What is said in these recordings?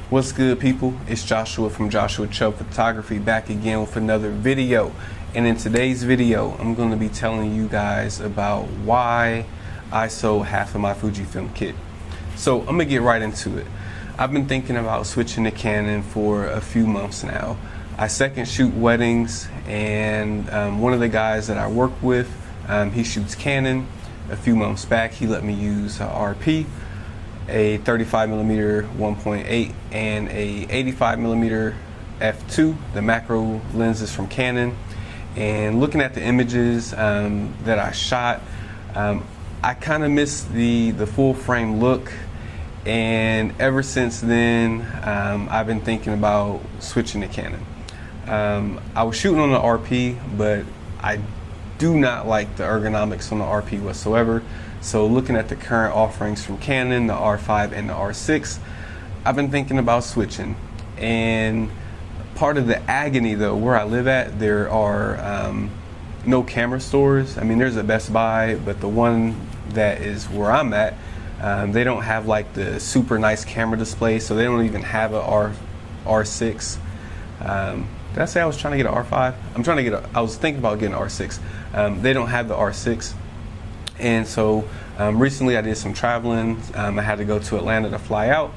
What's good, people? It's Joshua from Joshua Chubb Photography, back again with another video. And in today's video, I'm going to be telling you guys about why I sold half of my Fujifilm kit. So I'm going to get right into it. I've been thinking about switching to Canon for a few months now. I second shoot weddings, and one of the guys that I work with, he shoots Canon. A few months back, he let me use RP, a 35mm 1.8 and a 85mm f2, the macro lenses from Canon. And looking at the images that I shot, I kind of missed the full frame look, and ever since then I've been thinking about switching to Canon. I was shooting on the RP, but I do not like the ergonomics on the RP whatsoever. So looking at the current offerings from Canon, the R5 and the R6, I've been thinking about switching. And part of the agony though, where I live at, there are no camera stores. I mean, there's a Best Buy, but the one that is where I'm at, they don't have like the super nice camera display, so they don't even have a R6. Did I say I was trying to get an R5? I was thinking about getting an R6. They don't have the R6. And so recently I did some traveling. I had to go to Atlanta to fly out.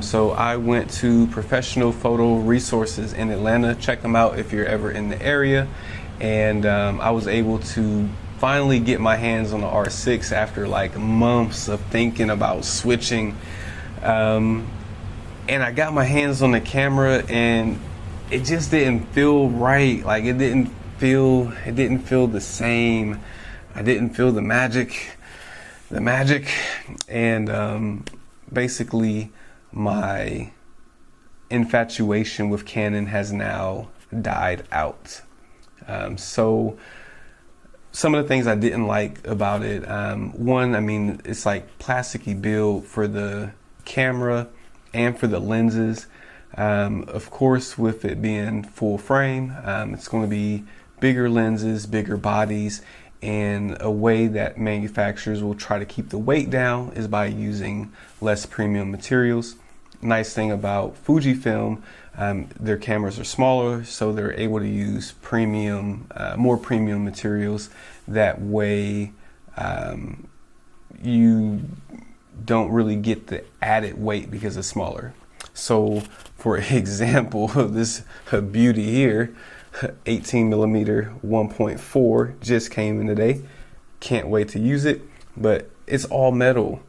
So I went to Professional Photo Resources in Atlanta. Check them out if you're ever in the area. And I was able to finally get my hands on the R6 after like months of thinking about switching. And I got my hands on the camera, and it just didn't feel right. Like it didn't feel the same. I didn't feel the magic, and basically my infatuation with Canon has now died out. So some of the things I didn't like about it, one, I mean, it's like plasticky build for the camera and for the lenses. Of course, with it being full frame, it's going to be bigger lenses, bigger bodies. And a way that manufacturers will try to keep the weight down is by using less premium materials. Nice thing about Fujifilm, their cameras are smaller, so they're able to use more premium materials. That way you don't really get the added weight because it's smaller. So for example, this beauty here, 18mm 1.4 just came in today. Can't wait to use it, but it's all metal.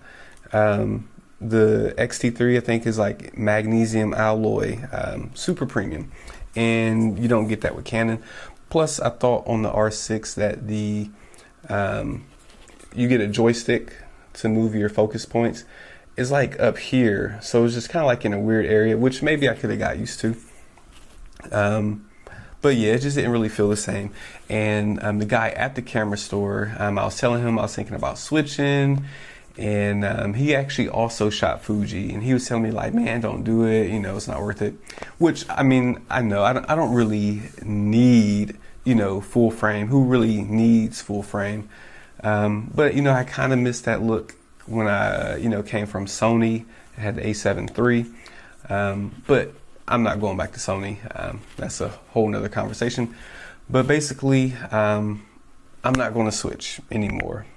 The XT3 I think is like magnesium alloy, super premium, and you don't get that with Canon. Plus I thought on the R6 that you get a joystick to move your focus points. It's like up here, so it's just kind of like in a weird area, which maybe I could have got used to. But yeah, it just didn't really feel the same. And the guy at the camera store, I was telling him I was thinking about switching, and he actually also shot Fuji, and he was telling me like, man, don't do it, you know, it's not worth it. Which, I mean, I know I don't really need, you know, full frame. Who really needs full frame? But you know, I kind of missed that look when I, you know, came from Sony. I had the A7 III, but I'm not going back to Sony. That's a whole nother conversation. But basically, I'm not going to switch anymore,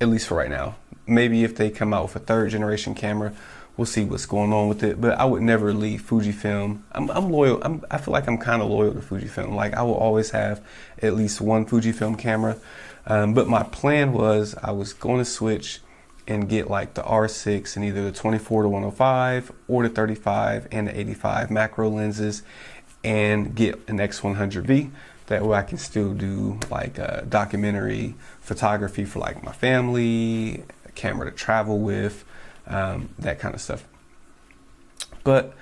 at least for right now. Maybe if they come out with a third generation camera, we'll see what's going on with it. But I would never leave Fujifilm. I'm loyal. I feel like I'm kind of loyal to Fujifilm. Like I will always have at least one Fujifilm camera. But my plan was I was going to switch and get like the R6 and either the 24-105 or the 35 and the 85 macro lenses, and get an X100V. That way I can still do like documentary photography for like my family, a camera to travel with, that kind of stuff. But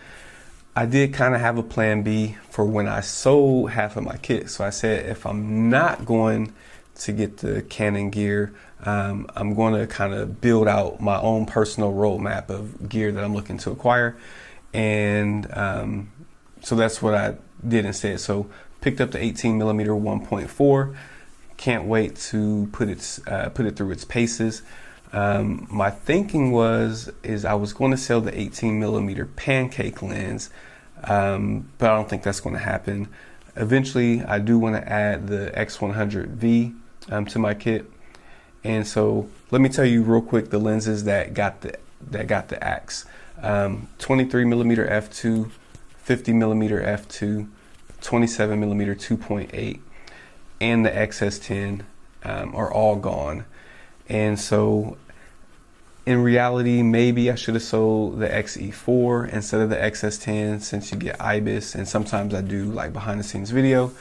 I did kind of have a plan B for when I sold half of my kit. So I said, if I'm not going to get the Canon gear, I'm going to kind of build out my own personal roadmap of gear that I'm looking to acquire. And so that's what I did instead. So picked up the 18mm 1.4. Can't wait to put it through its paces. My thinking is I was going to sell the 18mm pancake lens, but I don't think that's going to happen. Eventually, I do want to add the X100V to my kit, and so let me tell you real quick the lenses that got the axe: 23mm f2, 50mm f2, 27mm 2.8, and the XS10 are all gone. And so in reality, maybe I should have sold the XE4 instead of the XS10, since you get IBIS, and sometimes I do like behind the scenes video.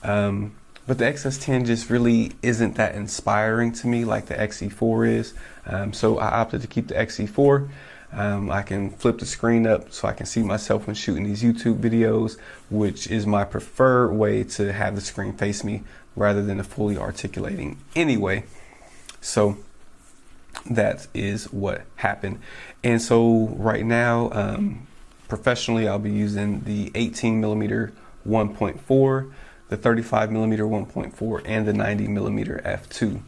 But the XS10 just really isn't that inspiring to me like the XE4 is. So I opted to keep the XE4. I can flip the screen up so I can see myself when shooting these YouTube videos, which is my preferred way to have the screen face me rather than a fully articulating anyway. So that is what happened. And so right now, professionally, I'll be using the 18mm 1.4, the 35mm 1.4, and the 90mm f2.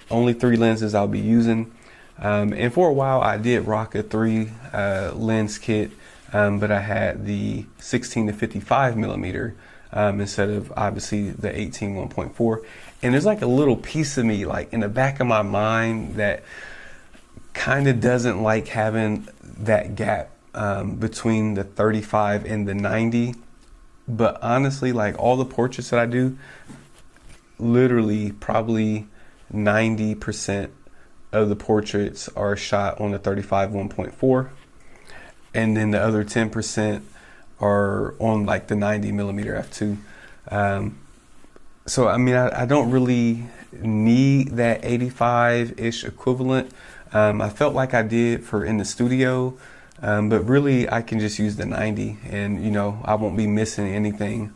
Only 3 lenses I'll be using. And for a while I did rock a 3 lens kit, but I had the 16 to 55mm instead of obviously the 18 1.4. And there's like a little piece of me like in the back of my mind that kind of doesn't like having that gap between the 35 and the 90. But honestly, like all the portraits that I do, literally probably 90% of the portraits are shot on the 35 1.4, and then the other 10% are on like the 90mm f2. So I mean, I don't really need that 85-ish equivalent. I felt like I did for in the studio, but really I can just use the 90, and you know, I won't be missing anything.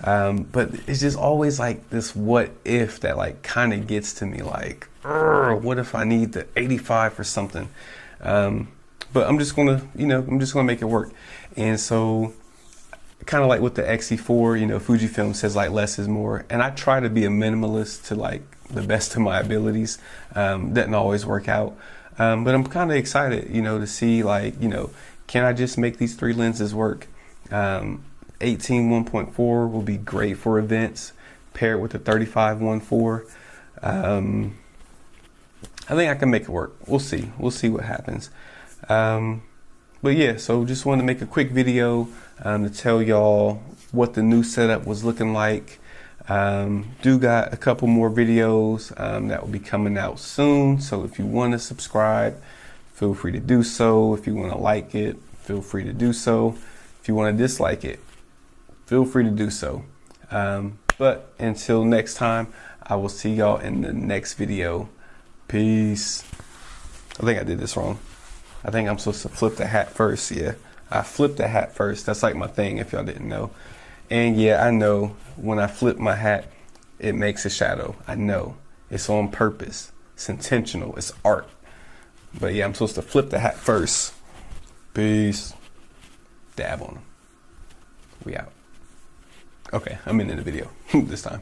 But it's just always like this what if that like kind of gets to me, like, what if I need the 85 for something? But I'm just gonna, you know, I'm just gonna make it work. And so kind of like with the XE4, you know, Fujifilm says like less is more, and I try to be a minimalist to like the best of my abilities. Doesn't always work out, but I'm kind of excited, you know, to see like, you know, can I just make these 3 lenses work? 18 1.4 will be great for events, paired with the 35 1.4. I think I can make it work. We'll see what happens. But yeah, so just wanted to make a quick video to tell y'all what the new setup was looking like. Do got a couple more videos that will be coming out soon. So if you want to subscribe, feel free to do so. If you want to like it, feel free to do so. If you want to dislike it, feel free to do so. But until next time, I will see y'all in the next video. Peace. I think I did this wrong. I think I'm supposed to flip the hat first. Yeah, I flipped the hat first. That's like my thing, if y'all didn't know. And yeah, I know when I flip my hat, it makes a shadow. I know. It's on purpose. It's intentional. It's art. But yeah, I'm supposed to flip the hat first. Peace. Dab on them. We out. Okay, I'm in the video this time.